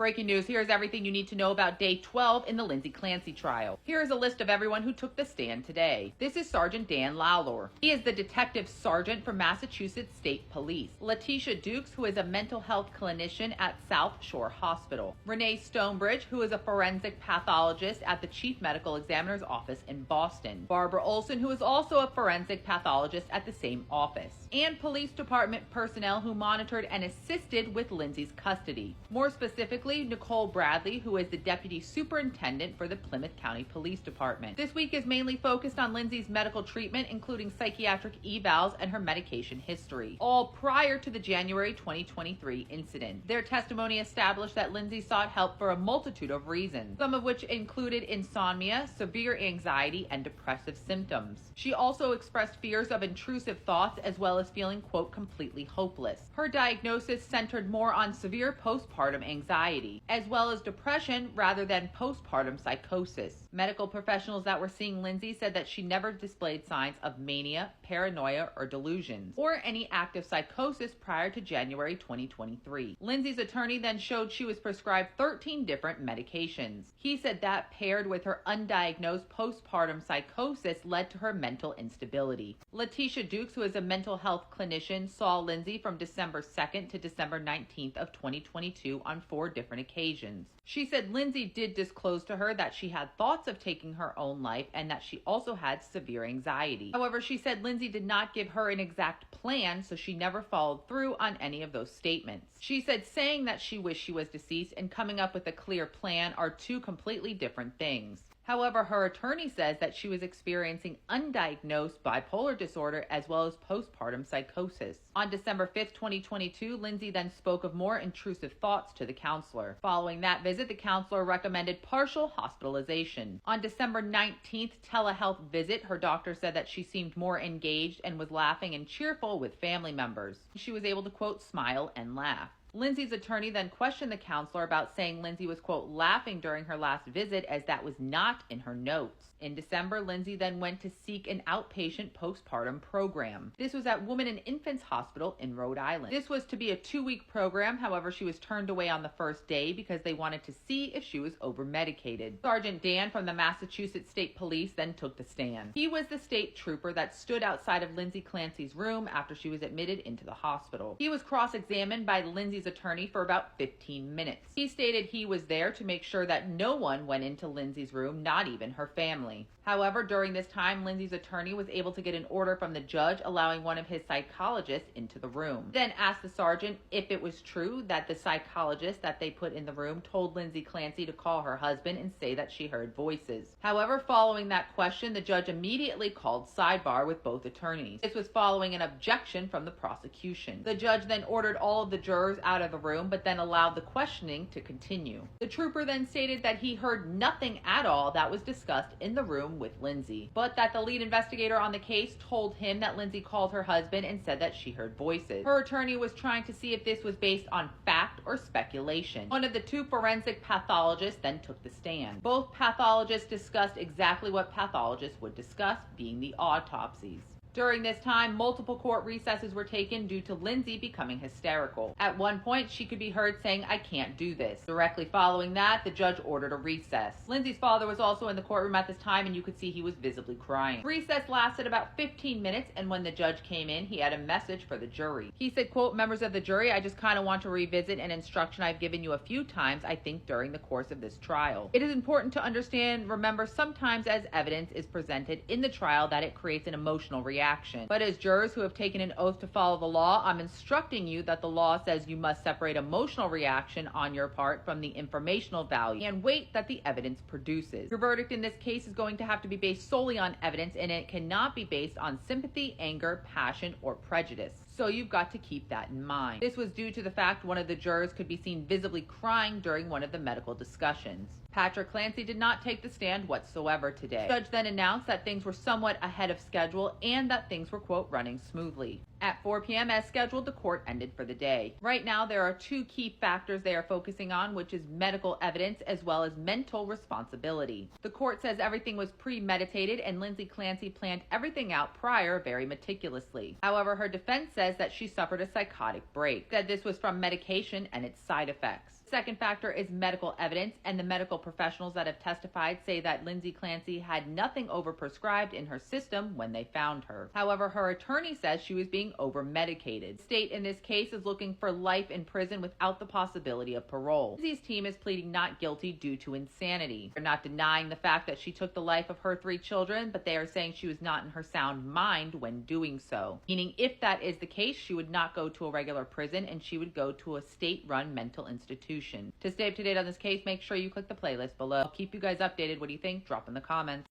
Breaking news, here's everything you need to know about day 12 in the Lindsay Clancy trial. Here is a list of everyone who took the stand today. This is Sergeant Dan Lawlor. He is the detective sergeant for Massachusetts State Police. Letitia Dukes, who is a mental health clinician at South Shore Hospital. Renee Stonebridge, who is a forensic pathologist at the Chief Medical Examiner's office in Boston. Barbara Olson, who is also a forensic pathologist at the same office. And police department personnel who monitored and assisted with Lindsay's custody. More specifically, Nicole Bradley, who is the deputy superintendent for the Plymouth County Police Department. This week is mainly focused on Lindsay's medical treatment, including psychiatric evals and her medication history, all prior to the January 2023 incident. Their testimony established that Lindsay sought help for a multitude of reasons, some of which included insomnia, severe anxiety, and depressive symptoms. She also expressed fears of intrusive thoughts as well as feeling, quote, completely hopeless. Her diagnosis centered more on severe postpartum anxiety, as well as depression rather than postpartum psychosis. Medical professionals that were seeing Lindsay said that she never displayed signs of mania, paranoia, or delusions, or any active psychosis prior to January 2023. Lindsay's attorney then showed she was prescribed 13 different medications. He said that paired with her undiagnosed postpartum psychosis led to her mental instability. Letitia Dukes, who is a mental health clinician, saw Lindsay from December 2nd to December 19th of 2022 on 4 different occasions. She said Lindsay did disclose to her that she had thoughts of taking her own life and that she also had severe anxiety. However, she said Lindsay did not give her an exact plan, so she never followed through on any of those statements. She said saying that she wished she was deceased and coming up with a clear plan are 2 completely different things. However, her attorney says that she was experiencing undiagnosed bipolar disorder as well as postpartum psychosis. On December 5th, 2022, Lindsay then spoke of more intrusive thoughts to the counselor. Following that visit, the counselor recommended partial hospitalization. On December 19th telehealth visit, her doctor said that she seemed more engaged and was laughing and cheerful with family members. She was able to, quote, smile and laugh. Lindsay's attorney then questioned the counselor about saying Lindsay was, quote, laughing during her last visit, as that was not in her notes. In December, Lindsay then went to seek an outpatient postpartum program. This was at Women and Infants Hospital in Rhode Island. This was to be a 2-week program. However, she was turned away on the first day because they wanted to see if she was over-medicated. Sergeant Dan from the Massachusetts State Police then took the stand. He was the state trooper that stood outside of Lindsay Clancy's room after she was admitted into the hospital. He was cross-examined by Lindsay's attorney for about 15 minutes. He stated he was there to make sure that no one went into Lindsay's room, not even her family. However, during this time, Lindsay's attorney was able to get an order from the judge allowing one of his psychologists into the room. Then asked the sergeant if it was true that the psychologist that they put in the room told Lindsay Clancy to call her husband and say that she heard voices. However, following that question, the judge immediately called sidebar with both attorneys. This was following an objection from the prosecution. The judge then ordered all of the jurors out of the room, but then allowed the questioning to continue. The trooper then stated that he heard nothing at all that was discussed in the room with Lindsay, but that the lead investigator on the case told him that Lindsay called her husband and said that she heard voices. Her attorney was trying to see if this was based on fact or speculation. One of the 2 forensic pathologists then took the stand. Both pathologists discussed exactly what pathologists would discuss, being the autopsies. During this time, multiple court recesses were taken due to Lindsay becoming hysterical. At one point, she could be heard saying, "I can't do this." Directly following that, the judge ordered a recess. Lindsay's father was also in the courtroom at this time, and you could see he was visibly crying. Recess lasted about 15 minutes, and when the judge came in, he had a message for the jury. He said, quote, "Members of the jury, I just kind of want to revisit an instruction I've given you a few times, I think, during the course of this trial. It is important to understand, remember, sometimes as evidence is presented in the trial that it creates an emotional reaction. But as jurors who have taken an oath to follow the law, I'm instructing you that the law says you must separate emotional reaction on your part from the informational value and weight that the evidence produces. Your verdict in this case is going to have to be based solely on evidence, and it cannot be based on sympathy, anger, passion, or prejudice. So you've got to keep that in mind." This was due to the fact one of the jurors could be seen visibly crying during one of the medical discussions. Patrick Clancy did not take the stand whatsoever today. The judge then announced that things were somewhat ahead of schedule and that things were, quote, running smoothly. At 4 p.m. as scheduled, the court ended for the day. Right now, there are 2 key factors they are focusing on, which is medical evidence as well as mental responsibility. The court says everything was premeditated and Lindsay Clancy planned everything out prior very meticulously. However, her defense says that she suffered a psychotic break, that this was from medication and its side effects. Second factor is medical evidence, and the medical professionals that have testified say that Lindsay Clancy had nothing overprescribed in her system when they found her. However, her attorney says she was being over-medicated. The state in this case is looking for life in prison without the possibility of parole. Lindsay's team is pleading not guilty due to insanity. They're not denying the fact that she took the life of her 3 children, but they are saying she was not in her sound mind when doing so. Meaning, if that is the case, she would not go to a regular prison and she would go to a state-run mental institution. To stay up to date on this case, make sure you click the playlist below. I'll keep you guys updated. What do you think? Drop in the comments.